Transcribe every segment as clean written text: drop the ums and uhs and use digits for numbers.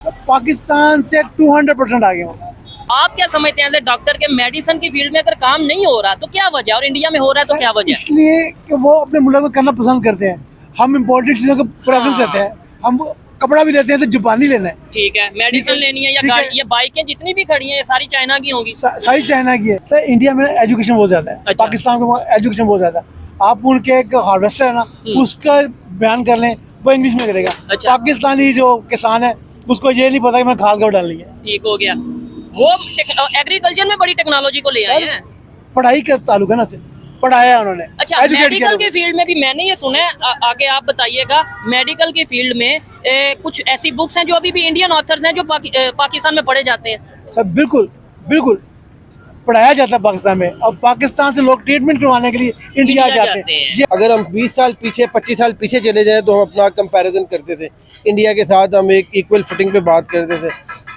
पाकिस्तान से 200% आगे हूँ। आप क्या समझते हैं डॉक्टर के मेडिसिन की फील्ड में अगर काम नहीं हो रहा तो क्या वजह, और इंडिया में हो रहा है तो क्या वजह? इसलिए कि वो अपने मुल्क में करना पसंद करते हैं। हम इम्पोर्टेड चीज़ों को प्रेफरेंस देते हैं। हम कपड़ा भी लेते हैं तो जापानी लेना है। ठीक है, मेडिसिन लेनी है या ठीक है। गाड़ी, ये बाइकें जितनी भी खड़ी हैं ये सारी चाइना की होंगी। सारी चाइना की है सर। इंडिया में एजुकेशन बहुत ज़्यादा है। अच्छा। पाकिस्तान में एजुकेशन बहुत ज़्यादा है। आप उनके एक हार्वेस्टर है ना, उसका बयान कर लें, वो इंग्लिश में करेगा। अच्छा। पाकिस्तानी जो किसान है उसको ये नहीं पता कि मैंने खाद कब डालनी है। ठीक हो गया, वो एग्रीकल्चर में बड़ी टेक्नोलॉजी को ले आए हैं। पढ़ाई का ताल्लुक है ना, से पढ़ाया है उन्होंने। अच्छा, Educate मेडिकल किया के फील्ड में भी मैंने ये सुना है, आगे आप बताइएगा। मेडिकल की फील्ड में कुछ ऐसी बुक्स हैं जो अभी भी इंडियन ऑथर्स हैं जो पाकिस्तान में पढ़े जाते हैं। सब बिल्कुल बिल्कुल पढ़ाया जाता है पाकिस्तान में। और पाकिस्तान से लोग ट्रीटमेंट करवाने के लिए इंडिया जाते हैं। ये अगर हम 20 साल पीछे 25 साल पीछे चले जाएं तो हम अपना कंपैरिजन करते थे इंडिया के साथ, हम एक इक्वल फुटिंग पे बात करते थे।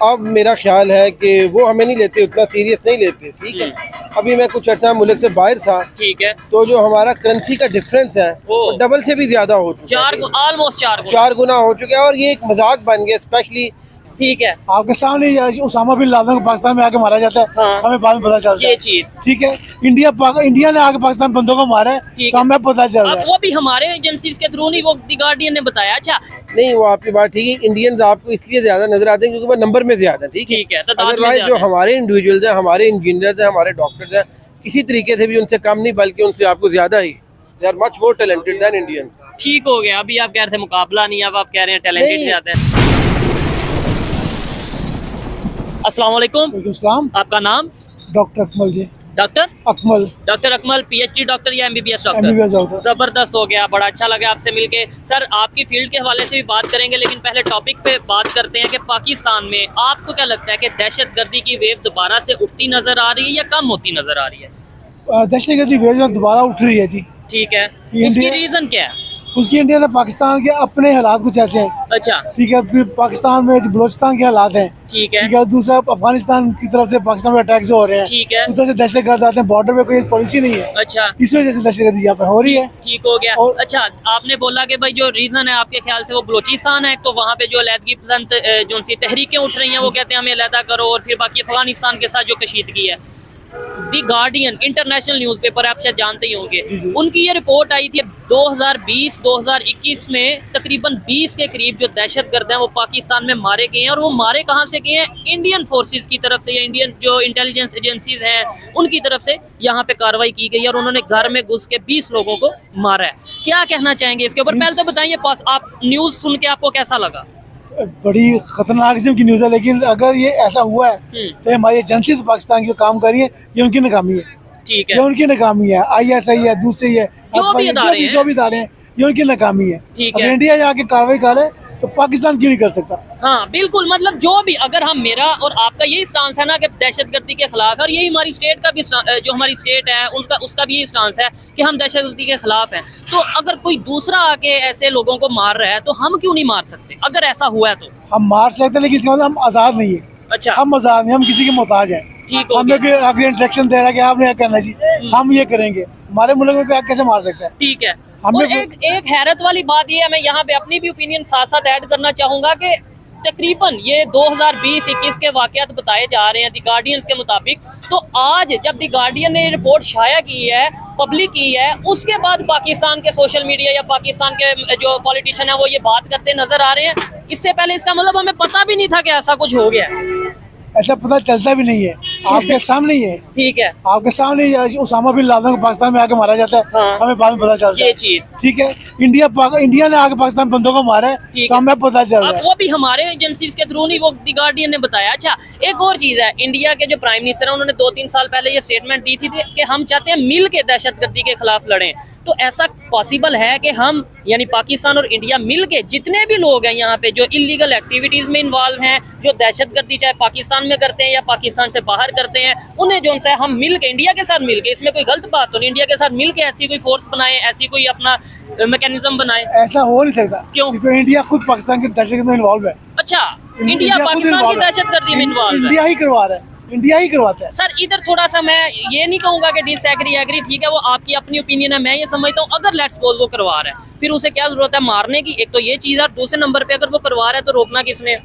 अब मेरा ख्याल है कि वो हमें नहीं लेते, उतना सीरियस नहीं लेते। ठीक है, अभी मैं कुछ अर्सा मुल्क से बाहर था, ठीक है, तो जो हमारा करेंसी का डिफरेंस है वो डबल से भी ज्यादा हो चुका है। ऑलमोस्ट 4 गुना हो चुका है और ये एक मजाक बन गया। स्पेशली ठीक है, आपके सामने उसामा बिन लादेन को पाकिस्तान में आके मारा जाता है। हाँ। हमें बाद में पता चलता है ये चीज। ठीक है, इंडिया ने आके पाकिस्तान बंदों को मारा है ठीक तो है। हमें पता चल रहा अब है। वो भी हमारे एजेंसीज के थ्रू नहीं, वो द गार्डियन ने बताया। अच्छा नहीं, वो आपकी बात ठीक है। इंडियंस आपको इसलिए ज्यादा नजर आते हैं क्योंकि वो नंबर में ज्यादा है। ठीक ठीक है, तादाद में अदरवाइज ज्यादा जो है। हमारे इंडिविजुअल्स हैं, हमारे इंजीनियर्स हैं, हमारे डॉक्टर्स हैं, किसी तरीके से भी उनसे कम नहीं बल्कि उनसे आपको ज्यादा ही, they are much more talented than Indian. ठीक हो गया, अभी आप कह रहे थे मुकाबला नहीं, अब आप कह रहे हैं टैलेंटेड नहीं। ज्यादा है। अस्सलाम वालेकुम, वालेकुम सलाम। आपका नाम? डॉक्टर अकमल जी। डॉक्टर अकमल पीएचडी डॉक्टर या एमबीबीएस डॉक्टर? MBBS doctor. जबरदस्त हो गया, बड़ा अच्छा लगा आपसे मिलके। सर आपकी फील्ड के हवाले से भी बात करेंगे, लेकिन पहले टॉपिक पे बात करते हैं कि पाकिस्तान में आपको क्या लगता है कि दहशतगर्दी की वेव दोबारा से उठती नजर आ रही है या कम होती नजर आ रही है? दहशतगर्दी वेव दोबारा उठ रही है जी। ठीक है, इंडिया- उसकी रीजन क्या है? उसकी इंडिया ने पाकिस्तान के अपने हालात कुछ ऐसे हैं। अच्छा ठीक है, फिर पाकिस्तान में बलोचिस्तान के हालात हैं। ठीक है, ठीक है, दूसरा अफगानिस्तान की तरफ से पाकिस्तान में अटैक्स हो रहे हैं। ठीक है, उधर से दहशतगर्द आते हैं, बॉर्डर पे कोई पॉलिसी नहीं है, अच्छा इस वजह से दहशतगर्दी यहाँ पे हो रही है। ठीक हो गया। और- अच्छा, आपने बोला कि भाई जो रीजन है आपके ख्याल से वो बलोचिस्तान है, तो वहाँ पे जो अलहदगी पसंद जो सी तहरीकें उठ रही हैं वो कहते हैं हमें अलहदा करो, और फिर बाकी अफगानिस्तान के साथ जो कशीदगी है। दी गार्डियन इंटरनेशनल न्यूज़पेपर आप शायद जानते ही होंगे, उनकी ये रिपोर्ट आई थी 2020-2021 में तकरीबन 20 के करीब जो दहशतगर्द हैं वो पाकिस्तान में मारे गए हैं। और वो मारे कहाँ से गए हैं? इंडियन फोर्सेस की तरफ से या इंडियन जो इंटेलिजेंस एजेंसीज हैं उनकी तरफ से यहाँ पे कार्रवाई की गई है, और उन्होंने घर में घुस के 20 लोगों को मारा है। क्या कहना चाहेंगे इसके ऊपर? पहले तो बताइए, पास आप न्यूज़ सुन के आपको कैसा लगा? बड़ी खतरनाक किस्म की न्यूज़ है, लेकिन अगर ये ऐसा हुआ है तो हमारी एजेंसीज पाकिस्तान की जो काम कर रही है ये उनकी नाकामी है। ठीक ये है, उनकी नाकामी है। ISI है, दूसरी है, जो भी इदारे हैं। जो भी इदारे हैं, ये उनकी नाकामी है। ठीक अगर है। इंडिया यहाँ की कार्रवाई करे तो पाकिस्तान क्यों नहीं कर सकता? हाँ बिल्कुल, मतलब जो भी, अगर हम, मेरा और आपका यही स्टांस है ना कि दहशतगर्दी के खिलाफ है, और यही हमारी स्टेट का भी जो हमारी स्टेट है उनका, उसका भी यही स्टांस है कि हम दहशतगर्दी के खिलाफ हैं। तो अगर कोई दूसरा आके ऐसे लोगों को मार रहा है तो हम क्यों नहीं मार सकते? अगर ऐसा हुआ है तो हम मार सकते हैं, लेकिन इसका मतलब हम आज़ाद नहीं है। अच्छा हम आज़ाद नहीं, हम किसी के मोहताज हैं। ठीक हो हमें गया, कोई आगे इंस्ट्रक्शन दे रहा है कि आपने क्या करना जी, हम ये करेंगे। हमारे मुल्क में कैसे मार सकते हैं? ठीक है। हमें और एक हैरत वाली बात ये है, मैं यहाँ पे अपनी भी ओपिनियन साथ साथ ऐड करना चाहूंगा कि तकरीबन ये 2020-21 के वाकयात बताए जा रहे हैं दी गार्डियंस के मुताबिक। तो आज जब दी गार्डियन ने रिपोर्ट शाया की है, पब्लिक की है, उसके बाद पाकिस्तान के सोशल मीडिया या पाकिस्तान के जो पॉलिटिशियन है वो ये बात करते नजर आ रहे हैं। इससे पहले इसका मतलब हमें पता भी नहीं था कि ऐसा कुछ हो गया। ऐसा पता चलता भी नहीं है, आपके सामने ही है। ठीक है, आपके सामने ही उसामा बिन लादेन को पाकिस्तान में आके मारा जाता है। हाँ। हमें बाद में पता चलता ये है। चीज। ठीक है, इंडिया ने आके पाकिस्तान बंदों को मारा है ठीक तो है। हमें पता चल रहा अब है। वो भी हमारे एजेंसीज के थ्रू नहीं, वो दी गार्डियन ने बताया। अच्छा, एक और चीज है, इंडिया के जो प्राइम मिनिस्टर है उन्होंने 2-3 साल पहले ये स्टेटमेंट दी थी कि हम चाहते हैं मिल के दहशतगर्दी के खिलाफ लड़ें। तो ऐसा पॉसिबल है कि हम यानी पाकिस्तान और इंडिया मिल के जितने भी लोग हैं यहाँ पे जो इलीगल एक्टिविटीज में इन्वॉल्व हैं, जो दहशतगर्दी चाहे पाकिस्तान में करते हैं या पाकिस्तान से बाहर करते हैं, उन्हें जो है हम मिल के, इंडिया के साथ मिल के, इसमें कोई गलत बात तो नहीं, इंडिया के साथ मिल के ऐसी कोई फोर्स बनाए, ऐसी कोई अपना मैकेनिज्म बनाए? ऐसा हो नहीं सकता। क्यों? क्योंकि इंडिया खुद पाकिस्तान की दहशतगर्दी में इन्वॉल्व है। अच्छा, इंडिया इंडिया खुद पाकिस्तान की involve है। दहशतगर्दी में इन्वॉल्व है? इंडिया ही करवा रहा है, इंडिया ही करवाता है। सर इधर थोड़ा सा मैं ये नहीं कहूंगा कि डिसएग्री एग्री, ठीक है वो आपकी अपनी ओपिनियन है, मैं ये समझता हूँ अगर लेट्स सपोज वो करवा रहा है फिर उसे क्या जरूरत है मारने की? एक तो ये चीज है, दूसरे नंबर पे अगर वो करवा रहा है तो रोकना किसने?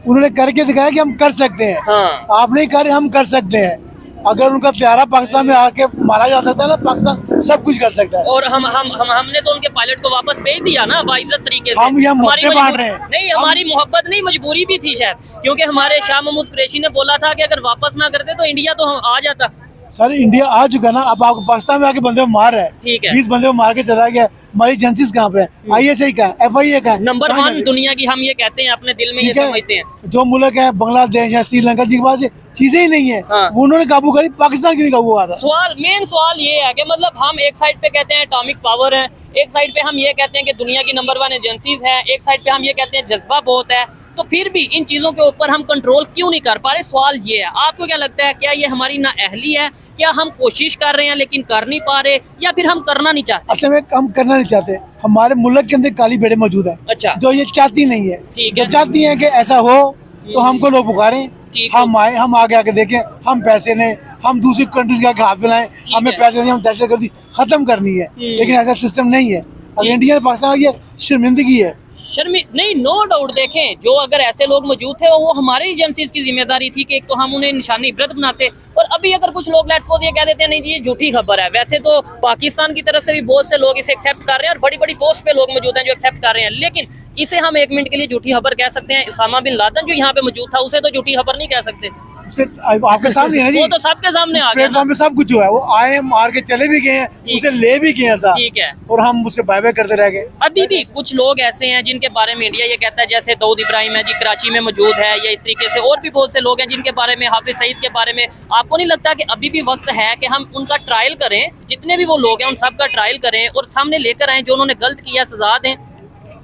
उन्होंने करके दिखाया कि हम कर सकते हैं। हाँ। आप नहीं कर रहे, हम कर सकते हैं। अगर उनका त्यारा पाकिस्तान में आके मारा जा सकता है ना, पाकिस्तान सब कुछ कर सकता है। और हमने तो उनके पायलट को वापस भेज दिया ना बाइज्जत तरीके से। हम यहाँ हमारी मौके बांट रहे हैं। नहीं, हमारी मोहब्बत नहीं, मजबूरी भी थी शायद, क्योंकि हमारे शाह महमूद कुरैशी ने बोला था कि अगर वापस ना करते तो इंडिया तो हम आ जाता। सर इंडिया आ चुका ना, अब आपको पाकिस्तान में आके बंदे को मार रहा है। ठीक है। 20 बंदे को मार के चला गया। हमारी एजेंसीज कहाँ पे है? ISI कहाँ है? FIA कहाँ है? नंबर कहाँ 1 जाके? दुनिया की, हम ये कहते हैं, अपने दिल में ये ठीक है? समझते हैं। जो मुल्क है बांग्लादेश है, श्रीलंका, जिनके पास ये चीजें ही नहीं है, हाँ। वो उन्होंने काबू करी, पाकिस्तान की नहीं काबू आ रहा। मेन सवाल ये है कि मतलब हम एक साइड पे कहते हैं एटॉमिक पावर है, एक साइड पे हम ये कहते हैं कि दुनिया की नंबर 1 एजेंसीज है, एक साइड पे हम ये कहते हैं जज्बा बहुत है, तो फिर भी इन चीजों के ऊपर हम कंट्रोल क्यों नहीं कर पा रहे? सवाल ये है, आपको क्या लगता है, क्या ये हमारी नाअहली है, क्या हम कोशिश कर रहे हैं लेकिन कर नहीं पा रहे, या फिर हम करना नहीं चाहते? अच्छा, में हम करना नहीं चाहते। हमारे मुल्क के अंदर काली भेड़ें मौजूद है, अच्छा। जो ये चाहती नहीं है। ठीक है। जो चाहती है कि ऐसा हो तो हमको लोग पुकारें, ठीक है। हम आए, हम आगे आके देखें, हम पैसे लें, हम दूसरी कंट्रीज के आगे हाथ मिलाएं, हमें है। पैसे दें, हम दहशतगर्दी खत्म करनी है। लेकिन ऐसा सिस्टम नहीं है। अब इंडिया पाकिस्तान ये शर्मिंदगी है। नहीं, नो डाउट, देखें जो अगर ऐसे लोग मौजूद थे वो हमारे एजेंसीज की जिम्मेदारी थी कि एक तो हम उन्हें निशानी इबरत बनाते, और अभी अगर कुछ लोग लेट्स सपोज ये कह देते हैं नहीं जी ये झूठी खबर है, वैसे तो पाकिस्तान की तरफ से भी बहुत से लोग इसे एक्सेप्ट कर रहे हैं और बड़ी बड़ी पोस्ट पे लोग मौजूद हैं जो एक्सेप्ट कर रहे हैं, लेकिन इसे हम 1 मिनट के लिए झूठी खबर कह सकते हैं? उसामा बिन लादेन जो यहाँ पे मौजूद था उसे तो झूठी खबर नहीं कह सकते। आपके सामने है ना जी, वो तो सबके सामने आ गया ना। प्लेटफॉर्म पे सब कुछ हुआ है। वो आए, मार के चले भी गए हैं, उसे ले भी गए हैं साहब। ठीक है। और हम उससे बाय बाय करते रह गए। अभी भी कुछ लोग ऐसे हैं जिनके बारे में इंडिया ये कहता है, जैसे दाऊद इब्राहिम है जी, कराची में मौजूद है, या इस तरीके से और भी बहुत से लोग हैं जिनके बारे में, हाफिज सईद के बारे में, आपको नहीं लगता कि अभी भी वक्त है कि हम उनका ट्रायल करें, जितने भी वो लोग हैं उन सब का ट्रायल करें और सामने लेकर आए जो उन्होंने गलत किया सजा दें,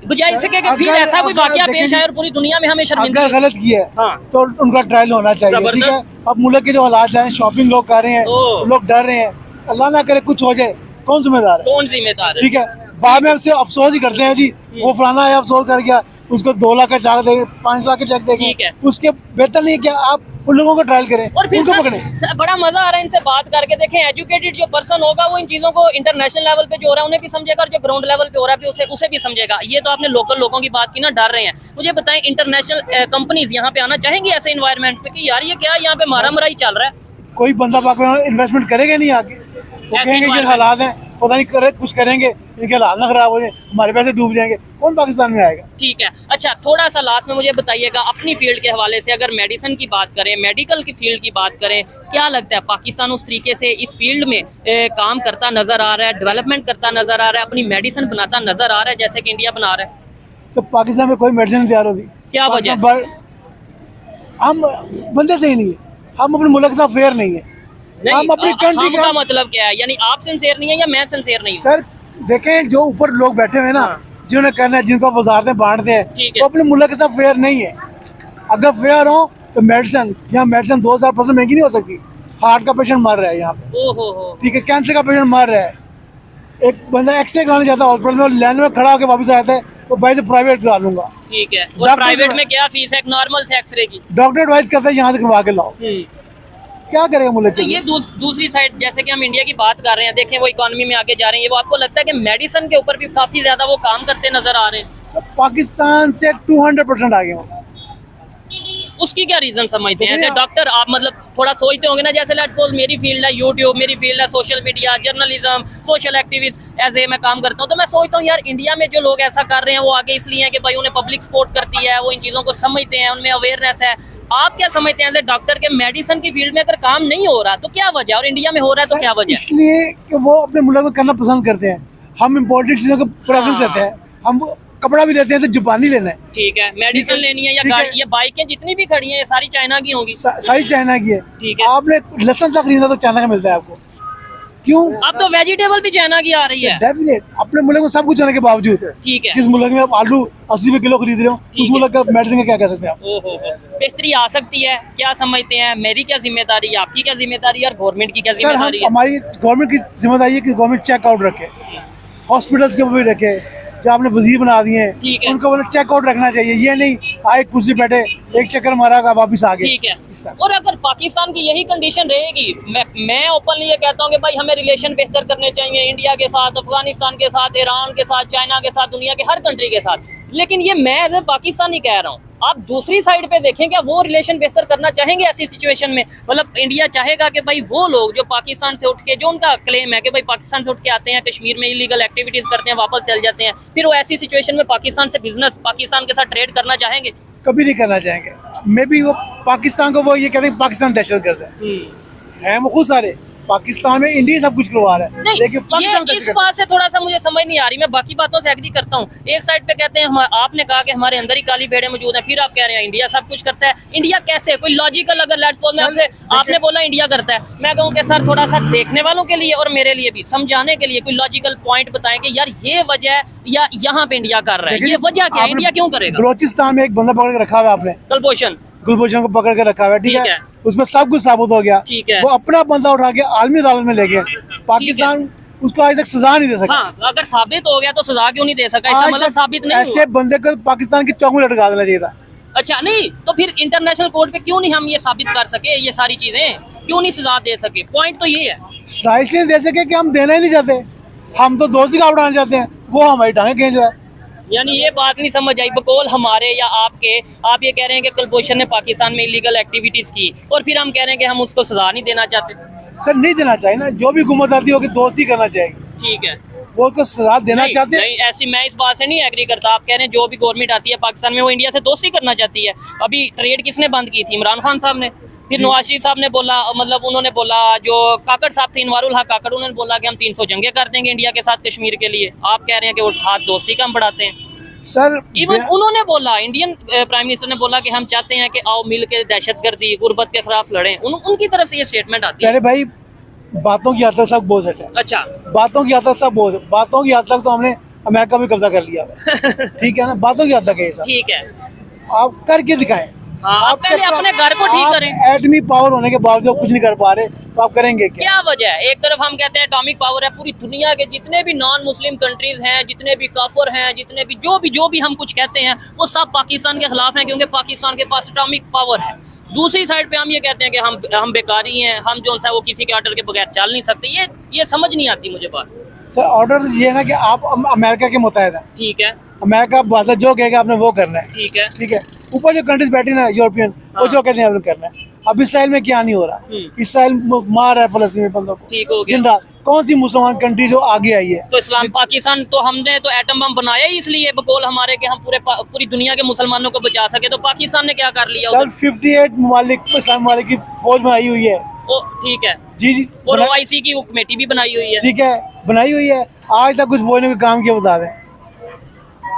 बजाय इसके कि फिर ऐसा कोई वाकया पेश आए और पूरी दुनिया में हमें शर्मिंदा। अगर गलत किया है हाँ। तो उनका ट्रायल होना चाहिए। ठीक है। अब मुल्क के जो हालात हैं, शॉपिंग लोग कर रहे हैं, लोग डर रहे हैं, अल्लाह ना करे कुछ हो जाए, कौन जिम्मेदार है? कौन जिम्मेदार है? ठीक है। बाद में हमसे अफसोस ही करते हैं जी, वो फलाना है अफसोस कर गया, उसको 2 लाख का चेक देंगे, 5 लाख का चेक ठीक देंगे, है। उसके बेहतर नहीं है क्या आप उन लोगों को ट्रायल करें, और फिर उनको पकड़ें। बड़ा मजा आ रहा है इनसे बात करके। देखें, एजुकेटेड जो पर्सन होगा वो इन चीजों को इंटरनेशनल लेवल पे जो हो रहा है उन्हें भी समझेगा, और जो ग्राउंड लेवल पे हो रहा है उसे भी समझेगा। ये तो आपने लोकल लोगों की बात की ना, डर रहे हैं। मुझे बताएं, इंटरनेशनल कंपनीज यहाँ पे आना चाहेंगी ऐसे इन्वायरमेंट पे कि यार ये क्या यहाँ पे मारा मराई चल रहा है? कोई बंदा पाकिस्तान इन्वेस्टमेंट करेगा नहीं आगे, वो ऐसे कहेंगे ये environment- हालात हैं, पता नहीं करे कुछ करेंगे, इनके हालात ना खराब हो जाए, हमारे पैसे डूब जाएंगे, कौन पाकिस्तान में आएगा? ठीक है। अच्छा, थोड़ा सा लास्ट में मुझे बताइएगा, अपनी फील्ड के हवाले से अगर मेडिसिन की बात करें, मेडिकल की फील्ड की बात करें, क्या लगता है पाकिस्तान उस तरीके से इस फील्ड में काम करता नजर आ रहा है, डेवलपमेंट करता नजर आ रहा है, अपनी मेडिसिन बनाता नजर आ रहा है जैसे कि इंडिया बना रहा है? सब पाकिस्तान में कोई मेडिसिन तैयार होती, क्या वजह? हम बंदे सही नहीं है, हम अपने मुल्क के साथ फेयर नहीं है। नहीं, हम अपनी कंट्री हम का मतलब क्या है? यानी आप सिंसियर नहीं है या मैं सिंसियर नहीं हूँ? सर देखें, जो ऊपर लोग बैठे हुए हैं ना, जिन्होंने करना है, जिनको वजारतें बांटते हैं, ठीक है। वो अपने मुल्क के साथ फेयर नहीं है। अगर फेयर हो तो मेडिसिन, यहाँ मेडिसिन 2000% महंगी नहीं हो सकती। हार्ट का पेशेंट मर रहा है यहाँ पे, ओहो, ठीक है, कैंसर का पेशेंट मर रहा है, एक बंदा एक्सरे कराने जाता है हॉस्पिटल में और लाइन में खड़ा होकर वापस आता है, तो भाई से प्राइवेट करा लूंगा। ठीक है। और डॉक्टर प्राइवेट से- में क्या फीस है नॉर्मल से एक्सरे की? डॉक्टर एडवाइस करता है यहाँ से करवा के लाओ, क्या करेगा मुल्क तो के ये लिए? दूसरी साइड, जैसे कि हम इंडिया की बात कर रहे हैं, देखें वो इकोनॉमी में आगे जा रहे हैं, ये वो आपको लगता है कि मेडिसिन के ऊपर भी काफी ज्यादा वो काम करते नजर आ रहे हैं? सब पाकिस्तान से 200% आगे हो। उसकी क्या रीजन समझते हैं? देखिए, ऐसे डॉक्टर आप मतलब थोड़ा सोचते होंगे ना, जैसे लेट्स सपोज मेरी फील्ड है यूट्यूब, मेरी फील्ड है social media, journalism, social activist, ऐसे मैं काम करता हूँ, तो मैं सोचता हूँ यार इंडिया में जो लोग ऐसा कर रहे हैं वो आगे इसलिए है कि भाई उन्हें पब्लिक सपोर्ट करती है, वो इन चीज़ों को समझते हैं, उनमें अवेयरनेस है। आप क्या समझते हैं डॉक्टर के मेडिसिन की फील्ड में अगर काम नहीं हो रहा तो क्या वजह, और इंडिया में हो रहा है तो क्या वजह? इसलिए कि वो अपने मुल्क में करना पसंद करते हैं, हम इम्पोर्टेड चीज़ों को प्रेफरेंस हाँ। देते हैं। हम कपड़ा भी लेते हैं तो जापानी लेना है, ठीक है, मेडिसिन लेनी है या ठीक है। गाड़ी, ये बाइकें जितनी भी खड़ी हैं ये सारी चाइना की होंगी। सारी चाइना की है। ठीक है। आपने लहसुन तक खरीदा तो चाइना का मिलता है आपको, क्यों? अब तो वेजिटेबल भी चाइना की आ रही है। डेफिनेट, अपने मुल्क में सब कुछ होने के बावजूद, ठीक है। जिस मुल्क में आप आलू 80 रुपए किलो खरीद रहे हो, ठीक उस है। मुल्क का मेडिसिन का क्या कह सकते हैं आप? ओहो, बेहतरी आ सकती है, क्या समझते हैं? मेरी क्या जिम्मेदारी है, आपकी क्या जिम्मेदारी है, और गवर्नमेंट की क्या सर हम जिम्मेदारी है? हमारी गवर्नमेंट की जिम्मेदारी है कि गवर्नमेंट चेकआउट रखे, हॉस्पिटल्स के ऊपर भी रखे, जो आपने वजीर बना दिए ठीक हैं है। उनको चेकआउट रखना चाहिए। ये नहीं आए कुर्सी बैठे एक चक्कर मारा का वापिस आ गए। ठीक है। इस तरह। और अगर पाकिस्तान की यही कंडीशन रहेगी, मैं ओपनली ये कहता हूँ कि भाई हमें रिलेशन बेहतर करने चाहिए इंडिया के साथ, अफगानिस्तान के साथ, ईरान के साथ, चाइना के साथ, दुनिया के हर कंट्री के साथ, लेकिन ये मैं एज ए पाकिस्तानी कह रहा हूँ, आप दूसरी साइड पे देखें, क्या वो रिलेशन बेहतर करना चाहेंगे ऐसी सिचुएशन में? मतलब इंडिया चाहेगा कि भाई वो लोग जो पाकिस्तान से उठ के, जो उनका क्लेम है कि भाई पाकिस्तान से उठ के आते हैं, कश्मीर में इलीगल एक्टिविटीज करते हैं, वापस चल जाते हैं, फिर वो ऐसी सिचुएशन में पाकिस्तान से बिजनेस, पाकिस्तान के साथ ट्रेड करना चाहेंगे? कभी नहीं करना चाहेंगे। मे भी वो पाकिस्तान को वो ये कहते हैं पाकिस्तान दहशतगर्द है वो खुद सारे पाकिस्तान में इंडिया सब कुछ करवा रहा है, नहीं, लेकिन पाकिस्तान ये इस बात से थोड़ा सा मुझे समझ नहीं आ रही। मैं बाकी बातों से एग्री करता हूँ। एक साइड पे कहते हैं आपने कहा कि हमारे अंदर ही काली भेड़ें मौजूद हैं, फिर आप कह रहे हैं इंडिया सब कुछ करता है। इंडिया कैसे? कोई लॉजिकल, अगर लेट्स सपोज मैं आपसे, आपने बोला इंडिया करता है, मैं कहूँ कि सर थोड़ा सा देखने वालों के लिए और मेरे लिए भी समझाने के लिए कोई लॉजिकल पॉइंट बताएं कि यार ये वजह है या यहाँ पे इंडिया कर रहा है, ये वजह क्या है, इंडिया क्यों करेगा? बलोचिस्तान में एक बंदा पकड़ के रखा हुआ है आपने, गुलभूषण को पकड़ के रखा हुआ है, ठीक है, उसमें सब कुछ साबित हो गया, ठीक है। वो अपना बंदा उठा के आलमी अदालत में ले गए, पाकिस्तान उसको आज तक सजा नहीं दे सका। हाँ, अगर साबित हो गया तो सजा क्यों नहीं दे सका? इसका मतलब साबित नहीं हुआ। ऐसे बंदे को पाकिस्तान की चौक में लटका देना चाहिए था। अच्छा, नहीं तो फिर इंटरनेशनल कोर्ट पे क्यों नहीं हम ये साबित कर सके, ये सारी चीजें क्यों नहीं सजा दे सके? पॉइंट तो ये है। सजा इसलिए दे सके कि हम देना ही नहीं चाहते, हम तो दोस्ती का उड़ाना चाहते हैं, वो हमारी टांगे खींच रहा है। यानी ये बात नहीं समझ आई, बकौल हमारे या आपके, आप ये कह रहे हैं कि कुलभूषण ने पाकिस्तान में इलीगल एक्टिविटीज की और फिर हम कह रहे हैं कि हम उसको सजा नहीं देना चाहते। सर नहीं देना चाहिए ना, जो भी हुकूमत आती होगी दोस्ती करना चाहिए, ठीक है, वो उसको सजा देना चाहते हैं। नहीं, ऐसी मैं इस बात से नहीं एग्री करता। आप कह रहे हैं जो भी गवर्नमेंट आती है पाकिस्तान में वो इंडिया से दोस्ती करना चाहती है। अभी ट्रेड किसने बंद की थी? इमरान खान साहब ने। फिर नवाज शरीफ साहब ने बोला, मतलब उन्होंने बोला, जो काकड़ साहब थे, इनवारुल हक काकड़, उन्होंने बोला कि हम 300 जंगे कर देंगे इंडिया के साथ कश्मीर के लिए। आप कह रहे हैं कि वो हाथ दोस्ती का हम बढ़ाते हैं। सर इवन उन्होंने बोला, इंडियन प्राइम मिनिस्टर ने बोला कि हम चाहते हैं कि आओ मिल के दहशतगर्दी, गुर्बत के खिलाफ लड़ें। उनकी तरफ से ये स्टेटमेंट आती है। अरे भाई, बातों की हद तक सब बोझ है। अच्छा, बातों की हद तक सब बोझ, बातों की हद तक तो हमने अमेरिका भी कब्जा कर लिया है। ठीक है ना, बातों की हद तक है ये सब। ठीक है, आप करके दिखाएं। हाँ, आप पहले अपने घर को ठीक करें। एटमी पावर होने के बावजूद कुछ नहीं कर पा रहे, तो आप करेंगे क्या? वजह है? एक तरफ हम कहते हैं एटॉमिक पावर है, पूरी दुनिया के जितने भी नॉन मुस्लिम कंट्रीज हैं, जितने भी काफिर हैं, जितने भी जो भी हम कुछ कहते हैं, वो सब पाकिस्तान के खिलाफ हैं, क्योंकि पाकिस्तान के पास एटॉमिक पावर है। दूसरी साइड पे हम ये कहते हैं कि हम बेकारी हैं, हम जो सा वो किसी के ऑर्डर के बगैर चल नहीं सकते। ये समझ नहीं आती मुझे बात। सर ऑर्डर ये है ना कि आप अमेरिका के मुताहिद हैं, ठीक है, अमेरिका बात जो कहेगा आपने वो करना है, ठीक है, ठीक है। ऊपर जो कंट्रीज बैठी ना यूरोपियन, वो जो कहते हैं आपने करना है। अब इसराइल में क्या नहीं हो रहा, इसराइल मार रहा है फलस्तीनी बंदों को, ठीक हो गया। दिन रात। कौन सी मुसलमान कंट्री जो आगे आई है? तो इस्लाम पाकिस्तान, तो हमने तो एटम बम बनाया ही इसलिए बकौल हमारे कि हम पूरी दुनिया के मुसलमानों को बचा सके। तो पाकिस्तान ने क्या कर लिया? सर 58 ममालिक इस्लाम ममालिक की फौज बनाई हुई है। ओ ठीक है, जी जी, और OIC की कमेटी भी बनाई हुई है। ठीक है, बनाई हुई है। आज तक कुछ फौज ने भी काम किया बता दें।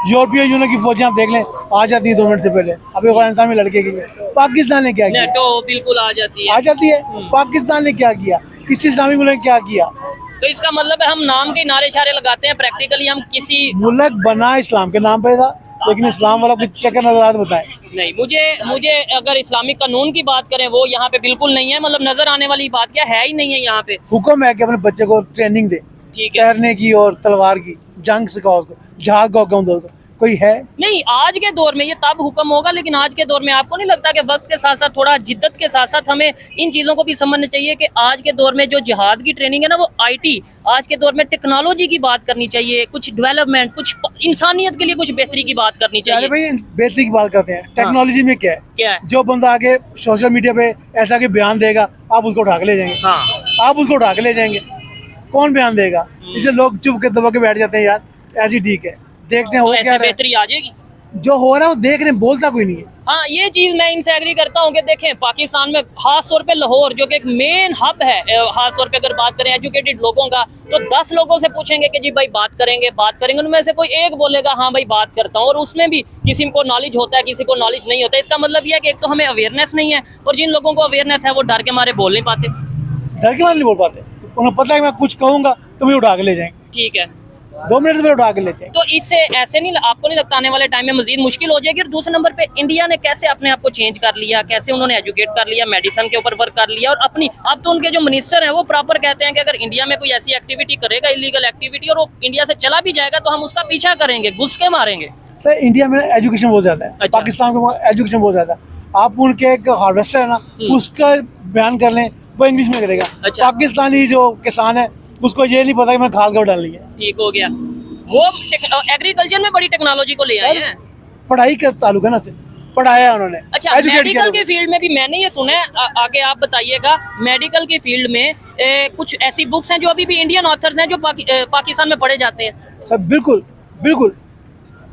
यूरोपीय यूनियन की फौजें आप देख लें, आ जाती है 2 मिनट से पहले। अभी अफगानिस्तान में लड़के गई है। पाकिस्तान ने क्या किया? नेटो बिल्कुल आ जाती है, आ जाती है। पाकिस्तान ने क्या किया? किसी इस्लामी मुल्क ने क्या किया? तो इसका मतलब है हम नाम के नारे शारे लगाते हैं, प्रैक्टिकली हम किसी मुल्क बना इस्लाम के नाम पे था, लेकिन इस्लाम वाला कुछ चक्कर नजर बताएं। नहीं, मुझे अगर इस्लामिक कानून की बात करें वो यहाँ पे बिल्कुल नहीं है। मतलब नजर आने वाली बात क्या है ही नहीं है यहाँ पे। हुक्म है कि अपने बच्चे को ट्रेनिंग दे, ठीक है, तैरने की और तलवार की, जंग सिखाओ उसको, जहाज का हुक्म दो। कोई है नहीं आज के दौर में ये तब हुक्म होगा, लेकिन आज के दौर में आपको नहीं लगता कि वक्त के साथ साथ, थोड़ा जिद्दत के साथ साथ हमें इन चीजों को भी समझना चाहिए कि आज के दौर में जो जिहाद की ट्रेनिंग है ना, वो IT, आज के दौर में टेक्नोलॉजी की बात करनी चाहिए, कुछ डेवलपमेंट, कुछ इंसानियत के लिए कुछ बेहतरी की बात करनी चाहिए। भाई बेहतरी की बात करते हैं, टेक्नोलॉजी में क्या है? जो बंदा आगे सोशल मीडिया पे ऐसा के बयान देगा, आप उसको उठा के ले जाएंगे। आप उसको उठा के ले जाएंगे, कौन बयान देगा? इसलिए लोग चुप के दबा के बैठ जाते हैं, यार ऐसी ठीक है, देखते हैं तो हो क्या बेहतरी आ जाएगी। जो हो रहा है वो देख रहे हैं, बोलता कोई नहीं है। हाँ, ये चीज मैं इनसे एग्री करता हूँ कि देखें पाकिस्तान में खास तौर पे लाहौर जो कि एक मेन हब है, खास तौर पे अगर बात करें एजुकेटेड लोगों का, तो 10 लोगों से पूछेंगे कि जी भाई बात करेंगे, उनमें से कोई एक बोलेगा हाँ भाई बात करता हूँ, और उसमें भी किसी को नॉलेज होता है, किसी को नॉलेज नहीं होता। इसका मतलब यह है कि एक तो हमें अवेयरनेस नहीं है, और जिन लोगों को अवेयरनेस है वो डर के मारे बोल नहीं पाते। डर के मारे नहीं बोल पाते, उन्हें पता है मैं कुछ कहूंगा तो मुझे उठा के ले जाएंगे। ठीक है, 2 मिनट से उठा के लेते हैं। तो इससे ऐसे नहीं, आपको नहीं लगता आने वाले टाइम में मजीद मुश्किल हो जाएगी? और दूसरे नंबर पे इंडिया ने कैसे अपने आप को चेंज कर लिया, कैसे उन्होंने एजुकेट कर लिया, मेडिसिन के ऊपर वर्क कर लिया, और अपनी अब तो उनके जो मिनिस्टर हैं वो प्रॉपर कहते हैं कि अगर इंडिया में कोई ऐसी एक्टिविटी करेगा, इलीगल एक्टिविटी, और वो इंडिया से चला भी जाएगा तो हम उसका पीछा करेंगे, घुस के मारेंगे। सर इंडिया में एजुकेशन बहुत ज्यादा है। अच्छा। पाकिस्तान में एजुकेशन बहुत ज्यादा है। आप उनके एक हार्वेस्टर है ना, उसका बयान कर लें, वो इंग्लिश में करेगा। अच्छा। पाकिस्तानी जो किसान है उसको ये नहीं पता कि मैं खाद कब डालनी है। ठीक हो गया। वो एग्रीकल्चर में बड़ी टेक्नोलॉजी को ले आए हैं। पढ़ाई का ताल्लुक है ना, से पढ़ाया है उन्होंने। अच्छा, Educate किया मेडिकल के उन्होंने। फील्ड में भी मैंने ये सुना है, आगे आप बताइएगा। मेडिकल के फील्ड में कुछ ऐसी बुक्स हैं जो अभी भी इंडियन ऑथर्स हैं जो पाकिस्तान में पढ़े जाते हैं। सब बिल्कुल बिल्कुल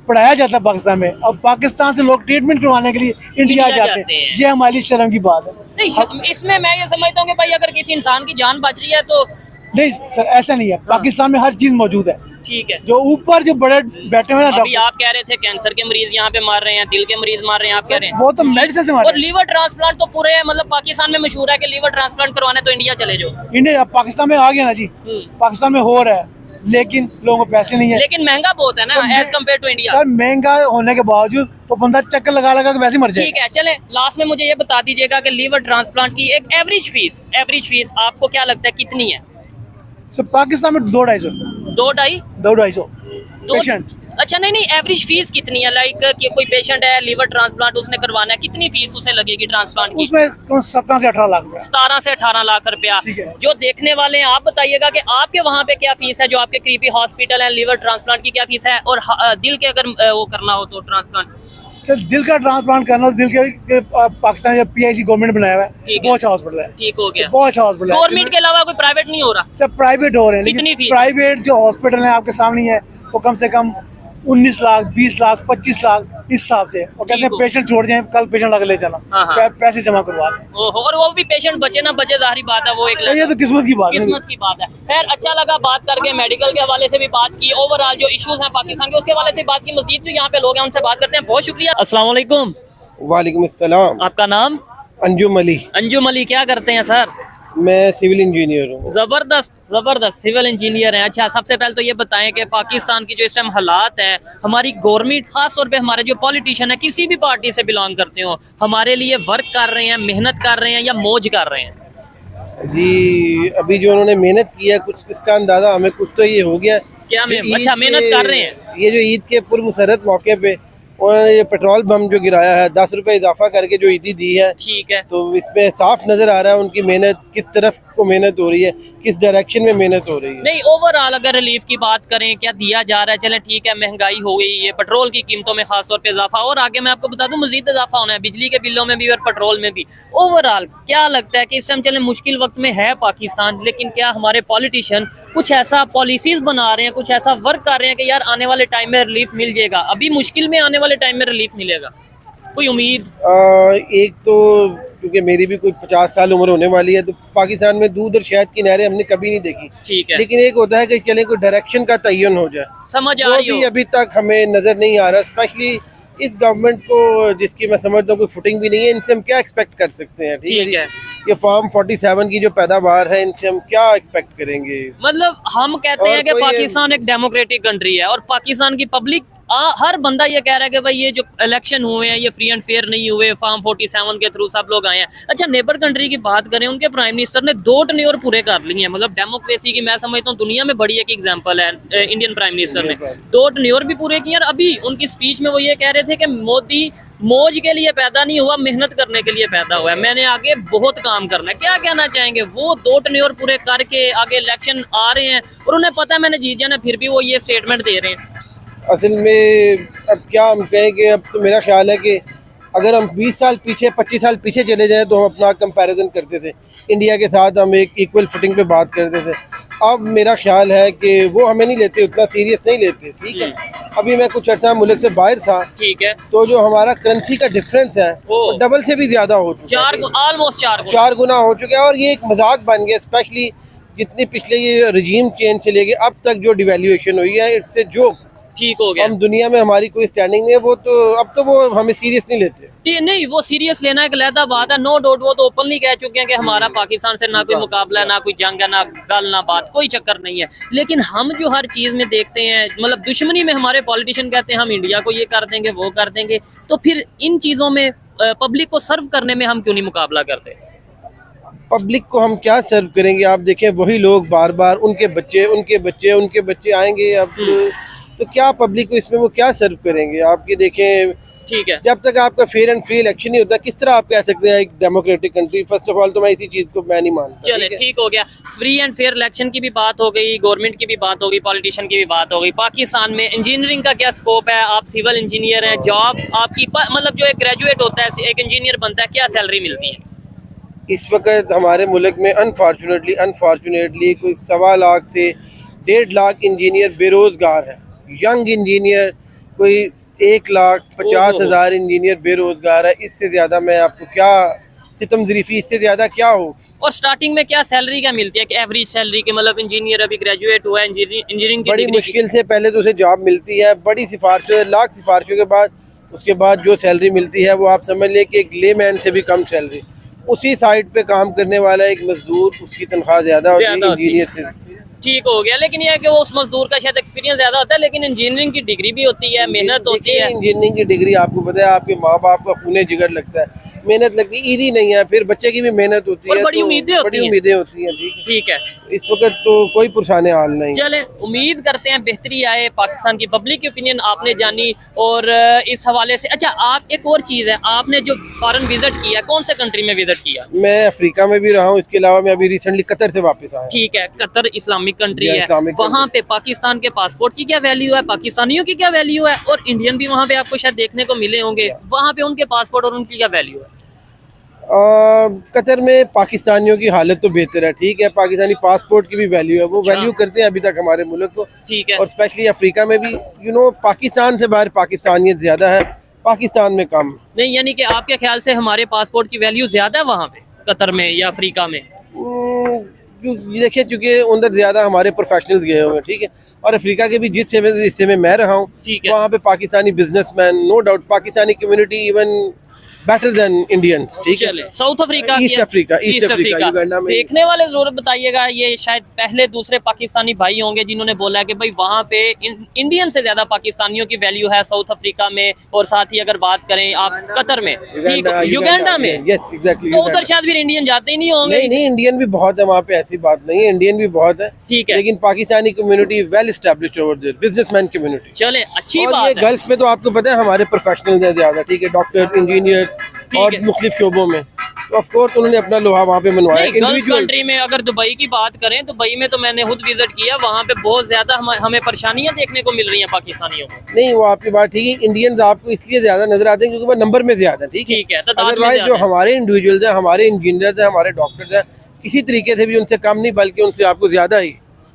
पढ़ाया जाता है पाकिस्तान में। अब पाकिस्तान से लोग ट्रीटमेंट करवाने के लिए इंडिया जाते हैं। ये हमारी शर्म की बात है। नहीं, इसमें मैं ये समझता हूँ कि भाई अगर किसी इंसान की जान बच रही है तो नहीं सर, ऐसा नहीं है। पाकिस्तान में हर चीज मौजूद है। ठीक है। जो ऊपर जो बड़े बैठे हुए हैं अभी डॉक्टर, आप कह रहे थे कैंसर के मरीज यहाँ पे मार रहे हैं, दिल के मरीज मार रहे हैं, आप कह रहे हैं। वो तो मेडिसिन से और मारे। लीवर ट्रांसप्लांट तो पूरे मतलब पाकिस्तान में मशहूर है कि लीवर ट्रांसप्लांट करवाने तो इंडिया चले जाओ। इंडिया पाकिस्तान में आ गया ना जी, पाकिस्तान में हो रहा है, लेकिन लोगों को पैसे नहीं है। लेकिन महंगा बहुत है ना as compared to India. Sir महंगा होने के बावजूद वो बंदा चक्कर लगा लगा के वैसे ही मर जाए। ठीक है, चले लास्ट में मुझे ये बता दीजिएगा कि लीवर ट्रांसप्लांट की एक एवरेज फीस आपको क्या लगता है कितनी है? सर पाकिस्तान में 200-250 2-2.5 पेशेंट। अच्छा, नहीं, एवरेज फीस कितनी है? लाइक कि कोई पेशेंट है लीवर ट्रांसप्लांट उसने करवाना है, कितनी फीस उसे लगेगी ट्रांसप्लांट की? उसमें 17 से 18 लाख रुपया। 17 से 18 लाख रुपया। ठीक है। जो देखने वाले हैं आप बताइएगा कि आपके वहाँ पे क्या फीस है, जो आपके करीबी हॉस्पिटल है लीवर ट्रांसप्लांट की क्या फीस है, और दिल के अगर वो करना हो तो ट्रांसप्लांट। सर दिल का ट्रांसप्लांट करना, दिल के पाकिस्तान में PIC गवर्नमेंट बनाया हुआ है, ठीक है। बहुत अच्छा हॉस्पिटल है। ठीक हो गया। बहुत अच्छा हॉस्पिटल है। गवर्नमेंट के अलावा कोई प्राइवेट नहीं हो रहा? सब प्राइवेट हो रहे हैं, कितनी लेकिन फीस? प्राइवेट जो हॉस्पिटल है आपके सामने ही है, वो कम से कम 19 लाख, 20 लाख, 25 लाख इस हिसाब से। वो कहते हैं ठीक हो। पेशेंट छोड़ जाए, कल पेशेंट लग ले जाना, हाँ, हाँ। पैसे जमा करवा दें। ओहो, और वो भी पेशेंट बचे ना बचे, जाहिर बात है वो एक सर ये तो किस्मत की बात है। किस्मत की बात है। खैर, अच्छा लगा बात करके, मेडिकल के हवाले से भी बात की, ओवरऑल जो इश्यूज हैं पाकिस्तान के उसके हवाले से बात की। मजीद जो यहाँ पे लोग हैं उनसे बात करते हैं। बहुत शुक्रिया। अस्सलाम वालेकुम। वालेकुम अस्सलाम। आपका नाम? अंजुम अली। अंजुम अली, क्या करते हैं सर? मैं सिविल इंजीनियर हूँ। जबरदस्त सिविल इंजीनियर हैं। अच्छा, सबसे पहले तो ये बताएं कि पाकिस्तान की जो इस टाइम हालात है, हमारी गवर्नमेंट खास तौर पे हमारे जो पॉलिटिशियन है किसी भी पार्टी से बिलोंग करते हो, हमारे लिए वर्क कर रहे हैं, मेहनत कर रहे हैं या मौज कर रहे हैं? जी अभी जो उन्होंने मेहनत की है, कुछ इसका अंदाजा हमें कुछ तो ये हो गया। क्या अच्छा मेहनत कर रहे हैं? ये जो ईद के पूर्व मुसरत मौके पे उन्होंने ये पेट्रोल बम जो गिराया है, 10 रुपए इजाफा करके जो ईदी दी है, ठीक है। तो इसमें साफ नजर आ रहा है उनकी मेहनत किस तरफ को मेहनत हो रही है, किस डायरेक्शन में मेहनत हो रही है। नहीं, ओवरऑल अगर रिलीफ की बात करें, क्या दिया जा रहा है? चले ठीक है, महंगाई हो गई है, पेट्रोल की कीमतों में खास तौर पे इजाफा, और आगे मैं आपको बता दूं मजीद इजाफा होना है बिजली के बिलों में भी और पेट्रोल में भी। ओवरऑल क्या लगता है कि इस टाइम चले मुश्किल वक्त में है पाकिस्तान, लेकिन क्या हमारे पॉलिटिशियन कुछ ऐसा पॉलिसीज बना रहे हैं, कुछ ऐसा वर्क कर रहे हैं कि यार आने वाले टाइम में रिलीफ मिल जाएगा? अभी मुश्किल में आने वाले टाइम में रिलीफ मिलेगा, कोई उम्मीद? एक तो क्योंकि मेरी भी कोई 50 साल उम्र होने वाली है, तो पाकिस्तान में दूध और शहद की नहरें हमने कभी नहीं देखी। ठीक है। लेकिन एक होता है कि चले कोई डायरेक्शन का तयन हो जाए, समझ आ वो रही भी हो? अभी तक हमें नजर नहीं आ रहा। स्पेशली इस गवर्नमेंट को, जिसकी मैं समझता हूँ कोई फुटिंग भी नहीं है, इनसे हम क्या एक्सपेक्ट कर सकते हैं? ठीक है। ये फॉर्म 47 की जो पैदावार है, इनसे हम क्या एक्सपेक्ट करेंगे? मतलब हम कहते और हैं कि कोई- पाकिस्तान एक डेमोक्रेटिक कंट्री है और पाकिस्तान की पब्लिक हर बंदा ये कह रहा है कि भाई ये जो इलेक्शन हुए हैं ये फ्री एंड फेयर नहीं हुए, फॉर्म 47 के थ्रू सब लोग आए हैं। अच्छा, नेबर कंट्री की बात करें, उनके प्राइम मिनिस्टर ने 2 टर्न्योर पूरे कर लिए हैं। मतलब डेमोक्रेसी की मैं समझता हूँ दुनिया में बड़ी एक एग्जांपल है इंडियन प्राइम मिनिस्टर ने 2 टर्न्योर भी पूरे किए। और अभी उनकी स्पीच में वो ये कह रहे थे कि मोदी मौज के लिए पैदा नहीं हुआ, मेहनत करने के लिए पैदा हुआ है, मैंने आगे बहुत काम करना है। क्या कहना चाहेंगे? वो 2 टर्न्योर पूरे करके आगे इलेक्शन आ रहे हैं और उन्हें पता है मैंने जीत जाना, फिर भी वो ये स्टेटमेंट दे रहे हैं। असल में अब क्या हम कहें कि अब तो मेरा ख्याल है कि अगर हम 20 साल पीछे, 25 साल पीछे चले जाएं तो हम अपना कंपैरिजन करते थे इंडिया के साथ, हम एक इक्वल फुटिंग पे बात करते थे। अब मेरा ख्याल है कि वो हमें नहीं लेते, उतना सीरियस नहीं लेते। ठीक है। अभी मैं कुछ अर्सा मुल्क से बाहर था, ठीक है, तो जो हमारा करेंसी का डिफरेंस है वो डबल से भी ज्यादा हो चुका है, ऑलमोस्ट 4 गुना हो चुका है। और ये एक मजाक बन गया, स्पेशली जितनी पिछले ये रजीम चेंज से लेके अब तक जो डिवेल्यूएशन हुई है, इट्स ए जोक। ठीक हो गया। हम दुनिया में हमारी कोई स्टैंडिंग नहीं है, वो तो अब तो वो हमें सीरियस नहीं लेते। नहीं, वो सीरियस लेना एक अलग बात है, नो डाउट। वो तो ओपनली कह चुके हैं कि हमारा पाकिस्तान से ना कोई मुकाबला है, ना कोई जंग है, ना गल ना बात, कोई चक्कर नहीं है। लेकिन हम जो हर चीज में देखते हैं, मतलब दुश्मनी में हमारे पॉलिटिशियन कहते हैं हम इंडिया को ये कर देंगे, वो कर देंगे, तो फिर इन चीजों में पब्लिक को सर्व करने में हम क्यों नहीं मुकाबला करते? पब्लिक को हम क्या सर्व करेंगे? आप देखें वही लोग बार बार उनके बच्चे आएंगे। अब तो क्या पब्लिक को इसमें वो क्या सर्व करेंगे? आप ये देखें ठीक है। जब तक आपका फेयर एंड फ्री इलेक्शन नहीं होता, किस तरह आप कह सकते हैं एक democratic country? First of all तो मैं इसी चीज को मैं नहीं मानता। चले ठीक हो गया, फ्री एंड फेयर इलेक्शन की भी बात हो गई, गवर्नमेंट की भी बात हो गई, पॉलिटिशियन की भी बात हो गई। पाकिस्तान में इंजीनियरिंग का क्या स्कोप है? आप सिविल इंजीनियर हैं, जॉब आपकी मतलब जो एक ग्रेजुएट होता है एक इंजीनियर बनता है, क्या सैलरी मिलती है? इस वक्त हमारे मुल्क में अनफॉर्चुनेटली कोई 1.25 लाख से 1.5 लाख इंजीनियर बेरोजगार है। यंग इंजीनियर कोई 1,50,000 इंजीनियर बेरोजगार है। इससे ज्यादा मैं आपको क्या सितम ज़रीफ़ी, इससे ज्यादा क्या हो? और स्टार्टिंग में क्या सैलरी क्या मिलती है कि एवरेज सैलरी के? मतलब इंजीनियर अभी ग्रेजुएट हुआ है, इंजीनियरिंग की बड़ी डिग्री मुश्किल से पहले तो उसे जॉब मिलती है, बड़ी सिफारिशों, लाख सिफारिशों के बाद उसके बाद जो सैलरी मिलती है वो आप समझ लें कि एक लेमैन से भी कम सैलरी। उसी साइट पे काम करने वाला एक मजदूर, उसकी तनख्वाह ज्यादा होती है इंजीनियर से। ठीक हो गया, लेकिन यह है कि वो उस मजदूर का शायद एक्सपीरियंस ज्यादा होता है, लेकिन इंजीनियरिंग की डिग्री भी होती है, मेहनत होती है। इंजीनियरिंग की डिग्री आपको पता है आपके माँ बाप का खूने जिगर लगता है, मेहनत लगती है, ईदी नहीं है, फिर बच्चे की भी मेहनत होती है, बड़ी उम्मीदें होती हैं। ठीक है, इस वक्त तो कोई पुरसाने हाल नहीं। चले उम्मीद करते हैं बेहतरी आए। पाकिस्तान की पब्लिक की ओपिनियन आपने जानी, और इस हवाले से अच्छा आप एक और चीज है, आपने जो फॉरेन विजिट किया, कौन से कंट्री में विजिट किया? मैं अफ्रीका में भी रहा हूँ, इसके अलावा मैं अभी रिसेंटली कतर से वापस आया। ठीक है, कतर इस्लामिक कंट्री है, इस्लामिक वहाँ पे पाकिस्तान के पासपोर्ट की क्या वैल्यू है, पाकिस्तानियों की क्या वैल्यू है, और इंडियन भी वहाँ पे आपको शायद देखने को मिले होंगे, वहाँ पे उनके पासपोर्ट और उनकी क्या वैल्यू है? कतर में पाकिस्तानियों की हालत तो बेहतर है, ठीक है, पाकिस्तानी पासपोर्ट की भी वैल्यू है, वो वैल्यू करते हैं अभी तक हमारे मुल्क को। ठीक है, और स्पेशली अफ्रीका में भी पाकिस्तान से बाहर पाकिस्तानियत ज्यादा है, पाकिस्तान में कम नहीं। यानी कि आपके ख्याल से हमारे पासपोर्ट की वैल्यू ज्यादा है वहाँ पे कतर में या अफ्रीका में? देखिए, चूंकि उधर ज्यादा हमारे प्रोफेशनल्स गए हुए हैं, ठीक है, और अफ्रीका के भी जिस हिस्से में मैं रहा हूँ वहाँ पे Pakistani businessman, no doubt Pakistani community even better than Indian. ठीक है, South Africa, East Africa, Uganda में देखने वाले जरूर बताइएगा, ये शायद पहले दूसरे पाकिस्तानी भाई होंगे जिन्होंने बोला कि भाई वहाँ पे इंडियन से ज्यादा पाकिस्तानियों की वैल्यू है साउथ अफ्रीका में, और साथ ही अगर बात करें आप कतर में, ठीक, युगांडा में, यस एग्जैक्टली, तो उधर शायद फिर इंडियन जाते ही नहीं होंगे। नहीं, इंडियन भी बहुत है वहाँ पे, ऐसी बात नहीं है, इंडियन भी बहुत है, ठीक है, लेकिन Pakistani community well established over there, businessman community. चले अच्छी बात है। गल्फ में तो आपको पता है हमारे प्रोफेशनल्स हैं ज्यादा, ठीक है, डॉक्टर, इंजीनियर और मुख्तलिफ शोबों में, तो ऑफ कोर्स उन्होंने अपना लोहा वहाँ पे मनवाया। गल्फ कंट्री में अगर दुबई की बात करें, दुबई में तो मैंने खुद विजिट किया, वहाँ पे बहुत ज्यादा हमें परेशानियां देखने को मिल रही हैं पाकिस्तानियों को। नहीं, वो आपकी बात ठीक है, इंडियंस आपको इसलिए ज्यादा नजर आते हैं क्योंकि वो नंबर में ज्यादा, ठीक है, अदरवाइज जो हमारे इंडिविजुअल्स हैं, हमारे इंजीनियर्स हैं, हमारे डॉक्टर्स हैं, किसी तरीके से भी उनसे कम नहीं, बल्कि उनसे आपको ज्यादा ही,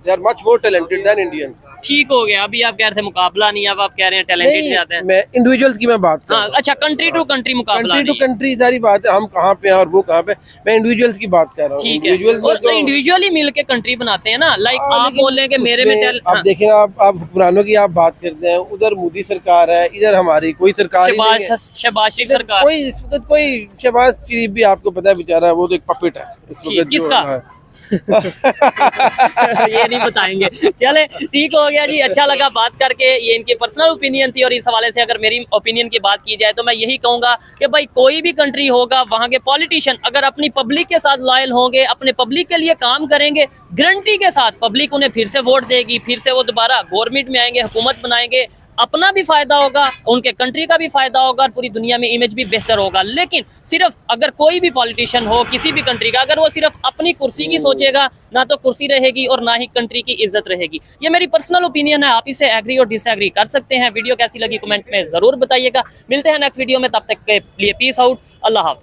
they are much more talented than Indian. ठीक हो गया, अभी आप कह रहे थे मुकाबला नहीं, अब आप कह रहे हैं टैलेंटेड ज्यादा है। मैं इंडिविजुअल्स की मैं बात कर रहा हूं। अच्छा, कंट्री टू कंट्री मुकाबला, कंट्री टू कंट्री सारी बात है, हम कहाँ पे हैं और वो कहाँ पे, मैं इंडिविजुअल्स की बात कर रहा हूँ। ठीक है, और इंडिविजुअली मिलके कंट्री बनाते हैं ना, लाइक आप बोल रहे हैं कि मेरे में आप देखें, आप हुक्मरानों की आप बात करते हैं, उधर मोदी सरकार है, इधर हमारी कोई सरकार नहीं है, शहबाज शरीफ सरकार, कोई इस वक्त कोई शहबाज शरीफ भी आपको पता है बेचारा, वो तो एक पपेट है इस वक्त। किसका? ये नहीं बताएंगे। चले ठीक हो गया जी, अच्छा लगा बात करके, ये इनकी पर्सनल ओपिनियन थी, और इस हवाले से अगर मेरी ओपिनियन की बात की जाए तो मैं यही कहूंगा कि भाई कोई भी कंट्री होगा, वहां के पॉलिटिशियन अगर अपनी पब्लिक के साथ लॉयल होंगे, अपने पब्लिक के लिए काम करेंगे, गारंटी के साथ पब्लिक उन्हें फिर से वोट देगी, फिर से वो दोबारा गवर्नमेंट में आएंगे, हुकूमत बनाएंगे, अपना भी फायदा होगा, उनके कंट्री का भी फायदा होगा, और पूरी दुनिया में इमेज भी बेहतर होगा। लेकिन सिर्फ अगर कोई भी पॉलिटिशियन हो किसी भी कंट्री का, अगर वो सिर्फ अपनी कुर्सी की सोचेगा, ना तो कुर्सी रहेगी और ना ही कंट्री की इज्जत रहेगी। ये मेरी पर्सनल ओपिनियन है, आप इसे एग्री और डिसएग्री कर सकते हैं। वीडियो कैसी लगी कमेंट में जरूर बताइएगा। मिलते हैं नेक्स्ट वीडियो में, तब तक के लिए पीस आउट, अल्लाह हाफ़िज़।